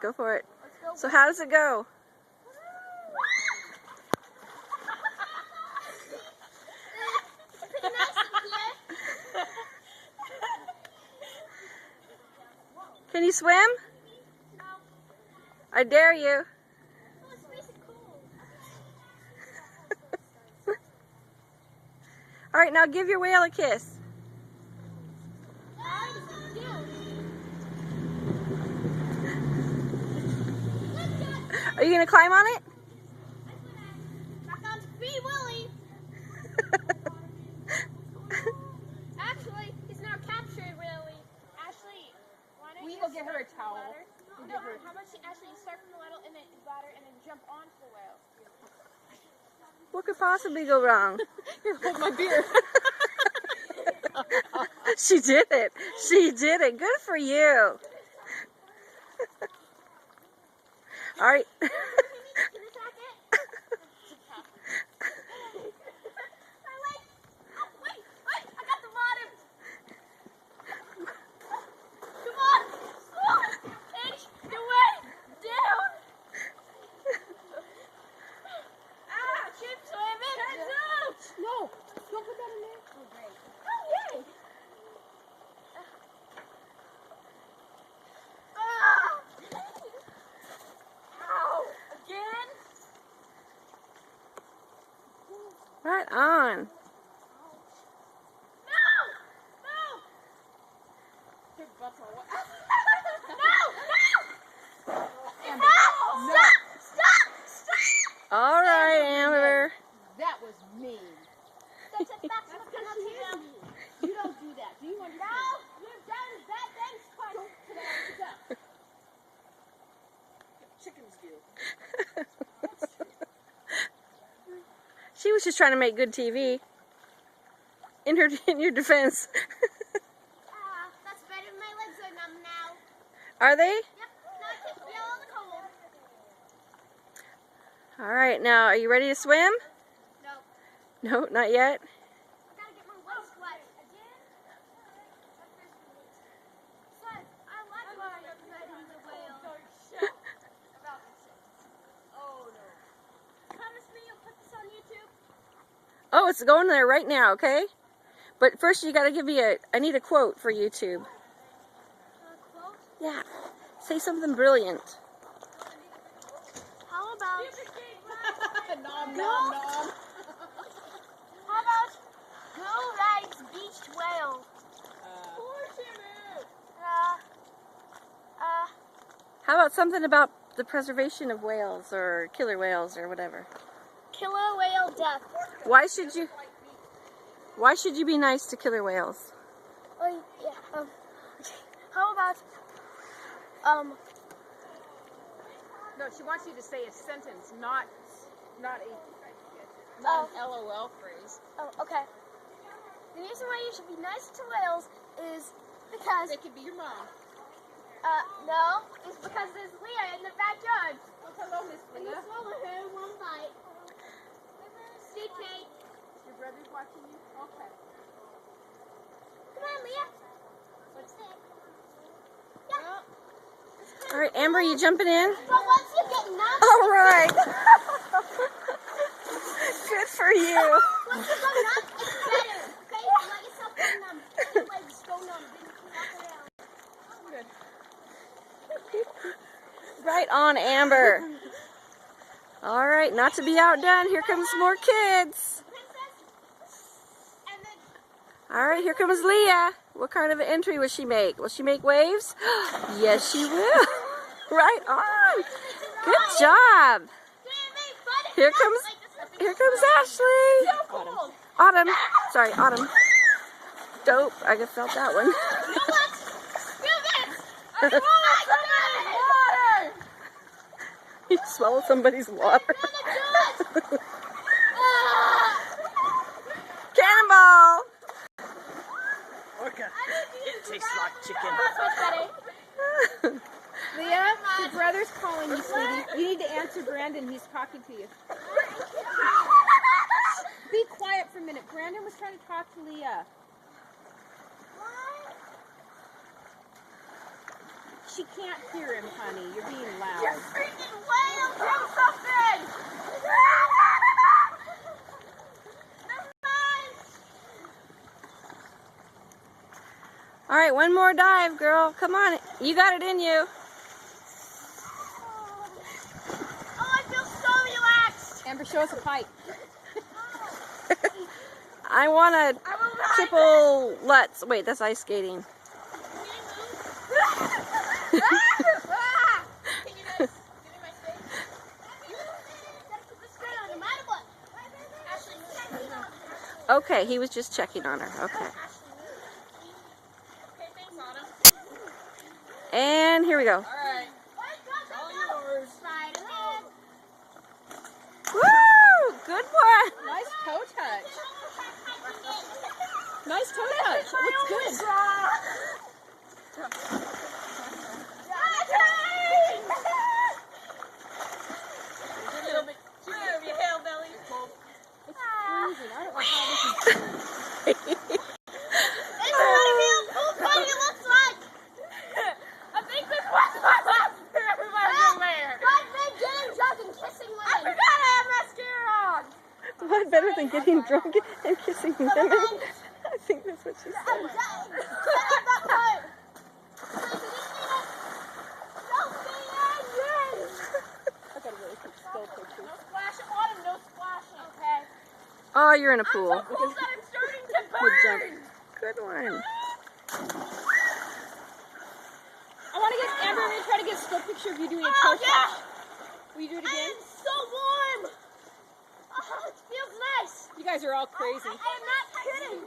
Go for it. Let's go. So how does it go? Pretty nice in here. Can you swim? No. I dare you. Oh, it's nice and cool. All right, now give your whale a kiss. Are you going to climb on it? Back on Free Willy. Actually, he's not captured, really. Ashley, why don't We you go get her a start from the towel. ladder? No, how about you, Ashley, you start from the ladder and then jump onto the whale. What could possibly go wrong? Hold my beer. She did it. She did it. Good for you. All right. Can you track it? Wait, I got the bottom. Come on. Edge your way down. Keep swimming. Heads up. No, don't put that in there. Oh, great. Oh, yay. Ow. Again? Right on. No! No! His butt's all wet. No! Amber, No! no. Stop! All right, Amber. That was mean. That's a maximum penalty. You don't do that. Do you understand? No! You've done that things twice. Don't put that up. Chickens do. She was just trying to make good TV. In your defense. That's better. My legs are numb now. Are they? Yep. Now I can feel all the cold. All right, now are you ready to swim? No. No, not yet. I gotta get my legs wet. Again? Son, I like riding the whale. Oh, no. Promise me you'll put this on YouTube? Oh, it's going there right now, okay? But first you gotta give me I need a quote for YouTube. Quote? Yeah. Say something brilliant. How about... Nom, nom, nom. How about who rides beached whales? How about something about the preservation of whales or killer whales or whatever? Killer whale death. Why should you be nice to killer whales? Oh, yeah. How about No, she wants you to say a sentence, not an LOL phrase. Oh, okay. The reason why you should be nice to whales is because They could be your mom. no, it's because there's Leah in the backyard. Oh, hello, Miss And Leah. you swallow her in one bite. See, Kate. Your brother's watching you? Okay. Come on, Leah. What's that? Yeah. All right, Amber, you jumping in? But once you get numb, All right. Good for you. once you go numb, it's better. Okay? Let yourself go numb. Let your legs go numb. Then you can walk around. Good. Right on, Amber. All right, not to be outdone. Here comes more kids. And then All right, here comes Leah. What kind of an entry will she make? Will she make waves? Yes, she will. Right on. Good job. Here comes Ashley. Autumn. Sorry, Autumn. Dope. I just felt that one. You swallowed somebody's water. Cannonball. Okay. It tastes like chicken. Leah, your brother's calling you, sweetie. You need to answer Brandon. He's talking to you. Be quiet for a minute. Brandon was trying to talk to Leah. she can't hear him, honey. You're being loud. You freaking whale, do something! Never mind. All right, one more dive, girl. Come on. You got it in you. Oh, I feel so relaxed. Amber, show us a pipe. I want a I will ride triple Lutz. Wait, that's ice skating. Can you guys give me my space? Gotta keep this straight on no matter what. Ashley, check me out. Okay, he was just checking on her. Okay. Okay, thanks, Autumn. And here we go. All right. All yours. Spider-Man. Woo! Good one. Nice toe touch. Nice toe touch. It looks good. It's freezing. I don't know how this is. It's not real cool what it looks like. I think this was my last year everybody can wear. What been getting drunk and kissing I women? forgot I have mascara on. What better than getting drunk and kissing women? I think that's what she I'm said. done. Shut up, that part. Wait, did you see that? Don't be angry. I got a really quick still picture. No splashing, Autumn, no splashing. Okay. Oh, you're in a pool. I'm so cold that I'm starting to Good jump. burn. Good one. I want to get Amber. I'm gonna try to get a still picture of you doing a Oh, toe yeah. touch. Will you do it I again? am so warm. Oh, it feels nice. You guys are all crazy. I am not kidding.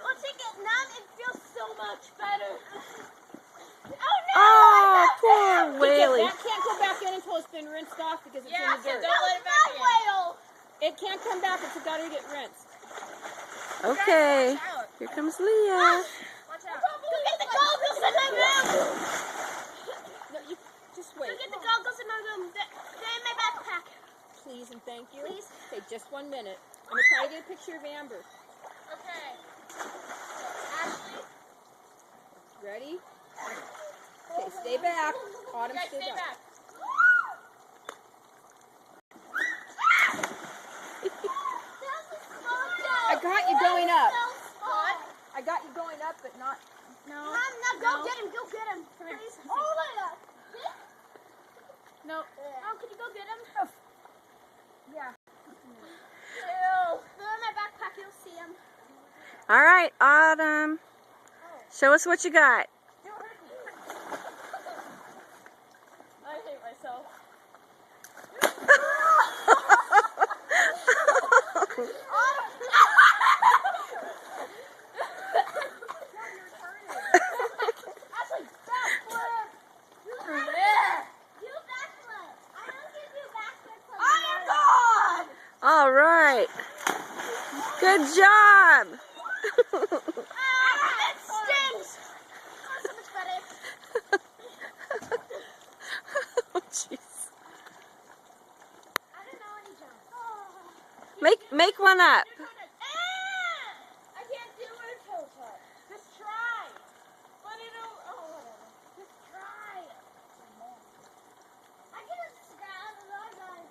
Once you get numb, it feels so much better. Oh no! Oh, poor Because Whaley. that can't go back in until it's been rinsed off because it's Yeah, in the dirt. don't let it back That in. whale. It can't come back. It's got to get rinsed. Okay, here comes Leah. Watch out. Go get the goggles in my room. No, you just Go wait. get the goggles in my room. They're in my backpack. Please and thank you. Please. Okay, just 1 minute. I'm gonna try to get a picture of Amber. Okay. Ashley, Ready? Okay, stay back. Autumn, you guys stay back. I got you going up. What? I got you going up, but not. No. Mom, no, go get him. Go get him. Please. Oh my God. No. Mom, can you go get him? Yeah. They're in my backpack. You'll see him. All right, Autumn. Show us what you got. I hate myself. Ashley, backflip. You backflip. I don't give you backflip. I am gone. All right. Good job. It stings. Oh, so much better. Oh, jeez. I don't know any jumps. Make one up. I can't do a toe touch. Just try. But it'll, oh, whatever. Just try. I can just grab the other guys.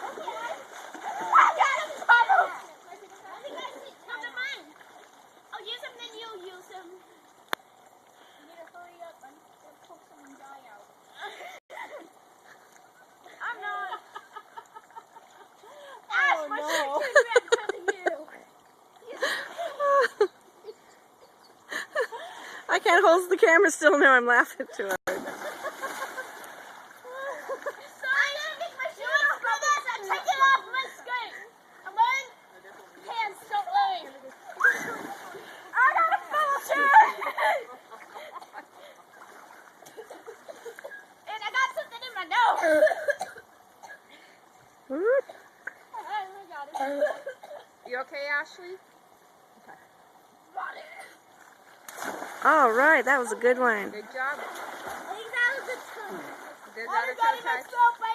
Okay. I got him, Pablo. Never mind. I'll use him, then you'll use him. You need to hurry up and poke some guy out. I'm not. Ash, my no. shirt turned red because of you. I can't hold the camera still now. I'm laughing to her. So I'm gonna make my shoe off for this and take it off my skirt. I'm wearing pants, don't worry. I got a full shirt. And I got something in my nose. I got it. You okay, Ashley? All right, that was a good one. Good job. I think that was a ton. Did I that a got toe it touch? myself by